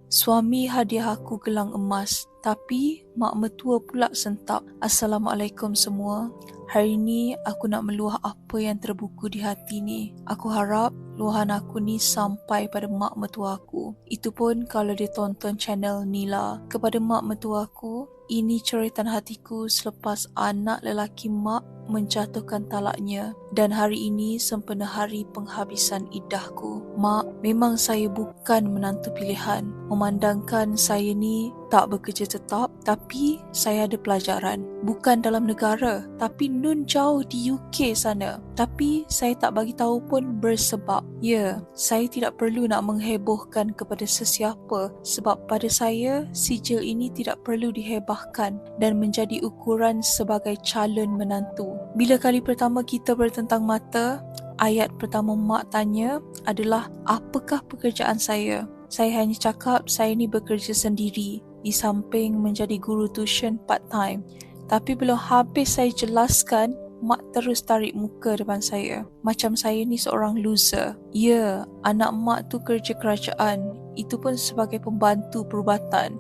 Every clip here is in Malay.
Suami hadiah aku gelang emas, tapi mak mertua pula sentak. Assalamualaikum semua. Hari ni aku nak meluah apa yang terbuku di hati ni. Aku harap luahan aku ni sampai pada mak mertua aku. Itu pun kalau dia tonton channel Nila. Kepada mak mertua aku, ini ceritan hatiku selepas anak lelaki mak menjatuhkan talaknya, dan hari ini sempena hari penghabisan iddahku. Mak, memang saya bukan menantu pilihan. Memandangkan saya ni tak bekerja tetap, tapi saya ada pelajaran. Bukan dalam negara, tapi nun jauh di UK sana. Tapi saya tak bagi tahu pun bersebab. Ya, saya tidak perlu nak menghebohkan kepada sesiapa, sebab pada saya, sijil ini tidak perlu dihebahkan dan menjadi ukuran sebagai calon menantu. Bila kali pertama kita bertentang mata, ayat pertama mak tanya adalah apakah pekerjaan saya. Saya hanya cakap saya ni bekerja sendiri di samping menjadi guru tuition part time. Tapi belum habis saya jelaskan, mak terus tarik muka depan saya. Macam saya ni seorang loser. Ya, anak mak tu kerja kerajaan. Itu pun sebagai pembantu perubatan.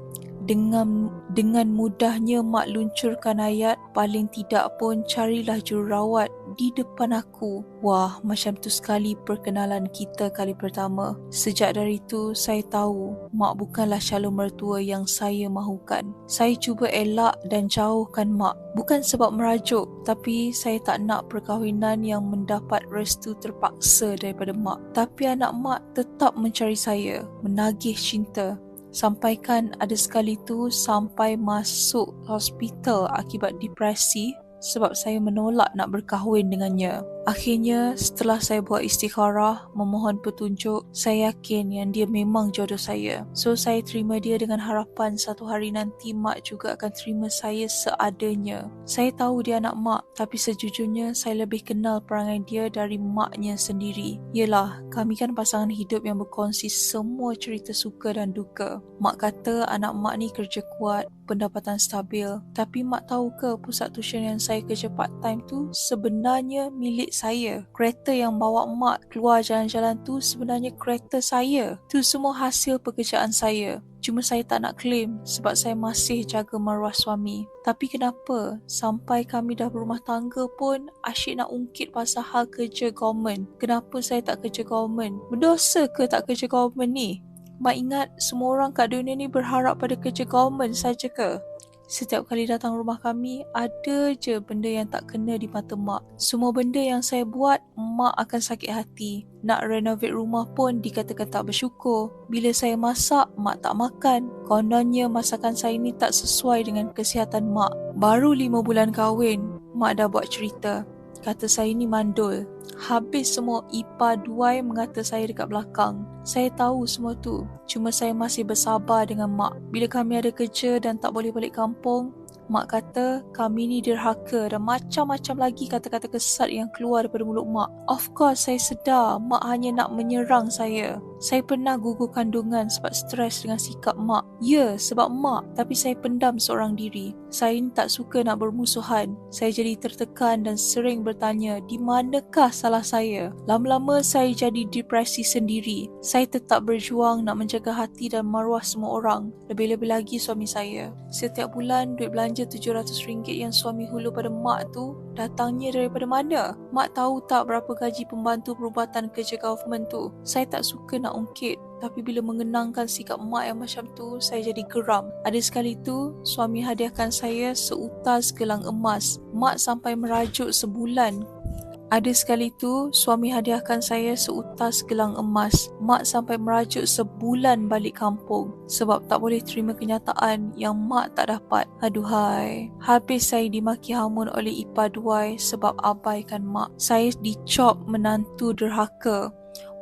Dengan mudahnya mak luncurkan ayat, paling tidak pun carilah jururawat di depan aku. Wah, macam tu sekali perkenalan kita kali pertama. Sejak dari itu, saya tahu mak bukanlah calon mertua yang saya mahukan. Saya cuba elak dan jauhkan mak. Bukan sebab merajuk, tapi saya tak nak perkahwinan yang mendapat restu terpaksa daripada mak. Tapi anak mak tetap mencari saya, menagih cinta. Sampaikan ada sekali tu sampai masuk hospital akibat depresi sebab saya menolak nak berkahwin dengannya. Akhirnya, setelah saya buat istikharah, memohon petunjuk, saya yakin yang dia memang jodoh saya. So, saya terima dia dengan harapan satu hari nanti mak juga akan terima saya seadanya. Saya tahu dia anak mak, tapi sejujurnya saya lebih kenal perangai dia dari maknya sendiri. Yelah, kami kan pasangan hidup yang berkongsi semua cerita suka dan duka. Mak kata anak mak ni kerja kuat, pendapatan stabil. Tapi mak tahu ke pusat tuition yang saya kerja part time tu sebenarnya milik saya. Kereta yang bawa mak keluar jalan-jalan tu sebenarnya kereta saya. Tu semua hasil pekerjaan saya. Cuma saya tak nak claim sebab saya masih jaga maruah suami. Tapi kenapa sampai kami dah berumah tangga pun asyik nak ungkit pasal hal kerja government? Kenapa saya tak kerja government? Berdosa ke tak kerja government ni? Mak ingat semua orang kat dunia ni berharap pada kerja government saja ke? Setiap kali datang rumah kami, ada je benda yang tak kena di mata mak. Semua benda yang saya buat, mak akan sakit hati. Nak renovate rumah pun dikatakan tak bersyukur. Bila saya masak, mak tak makan. Kononnya masakan saya ni tak sesuai dengan kesihatan mak. Baru 5 bulan kahwin, mak dah buat cerita. Kata saya ni mandul. Habis semua ipar duai mengata saya dekat belakang. Saya tahu semua tu. Cuma saya masih bersabar dengan mak. Bila kami ada kerja dan tak boleh balik kampung, mak kata kami ni derhaka dan macam-macam lagi kata-kata kesat yang keluar daripada mulut mak. Of course saya sedar mak hanya nak menyerang saya. Saya pernah gugur kandungan sebab stres dengan sikap mak. Ya, sebab mak, tapi saya pendam seorang diri. Saya ni tak suka nak bermusuhan. Saya jadi tertekan dan sering bertanya, di manakah salah saya? Lama-lama saya jadi depresi sendiri. Saya tetap berjuang nak menjaga hati dan maruah semua orang. Lebih-lebih lagi suami saya. Setiap bulan duit belanja RM700 yang suami hulu pada mak tu datangnya daripada mana? Mak tahu tak berapa gaji pembantu perubatan kerja government tu? Saya tak suka nak ungkit, tapi bila mengenangkan sikap mak yang macam tu, saya jadi geram. Ada sekali tu, suami hadiahkan saya seutas gelang emas. Mak sampai merajuk sebulan. Ada sekali tu, suami hadiahkan saya seutas gelang emas. Mak sampai merajuk sebulan balik kampung sebab tak boleh terima kenyataan yang mak tak dapat. Aduhai, habis saya dimaki hamun oleh ipar duai sebab abaikan mak. Saya dicop menantu derhaka.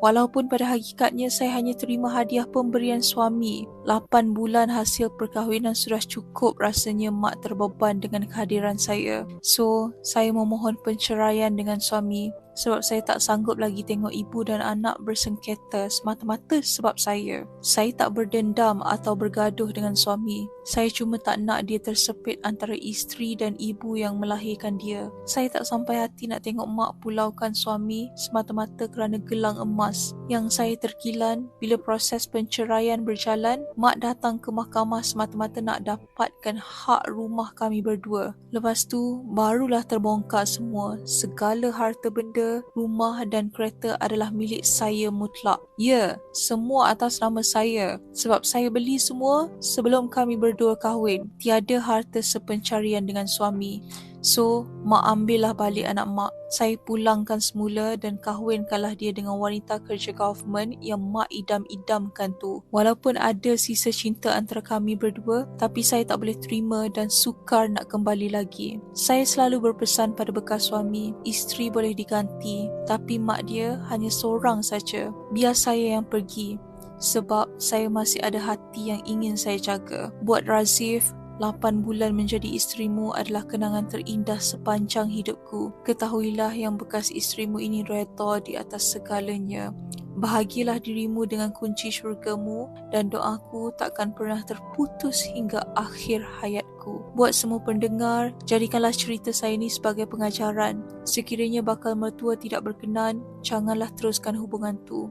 Walaupun pada hakikatnya saya hanya terima hadiah pemberian suami. 8 bulan hasil perkahwinan sudah cukup rasanya mak terbeban dengan kehadiran saya. So, saya memohon penceraian dengan suami sebab saya tak sanggup lagi tengok ibu dan anak bersengketa semata-mata sebab saya. Saya tak berdendam atau bergaduh dengan suami. Saya cuma tak nak dia tersepit antara isteri dan ibu yang melahirkan dia. Saya tak sampai hati nak tengok mak pulaukan suami semata-mata kerana gelang emas. emas. Yang saya terkilan bila proses penceraian berjalan, mak datang ke mahkamah semata-mata nak dapatkan hak rumah kami berdua. Lepas tu, barulah terbongkar semua. Segala harta benda, rumah dan kereta adalah milik saya mutlak. Ya, semua atas nama saya. Sebab saya beli semua sebelum kami berdua kahwin. Tiada harta sepencarian dengan suami. So, mak ambillah balik anak mak. Saya pulangkan semula dan kahwinkanlah dia dengan wanita kerja government yang mak idam-idamkan tu. Walaupun ada sisa cinta antara kami berdua, tapi saya tak boleh terima dan sukar nak kembali lagi. Saya selalu berpesan pada bekas suami, isteri boleh diganti, tapi mak dia hanya seorang saja. Biar saya yang pergi. Sebab saya masih ada hati yang ingin saya jaga. Buat Razif, 8 bulan menjadi isterimu adalah kenangan terindah sepanjang hidupku. Ketahuilah yang bekas isterimu ini redha di atas segalanya. Bahagialah dirimu dengan kunci syurgamu dan doaku takkan pernah terputus hingga akhir hayatku. Buat semua pendengar, jadikanlah cerita saya ini sebagai pengajaran. Sekiranya bakal mertua tidak berkenan, janganlah teruskan hubungan tu.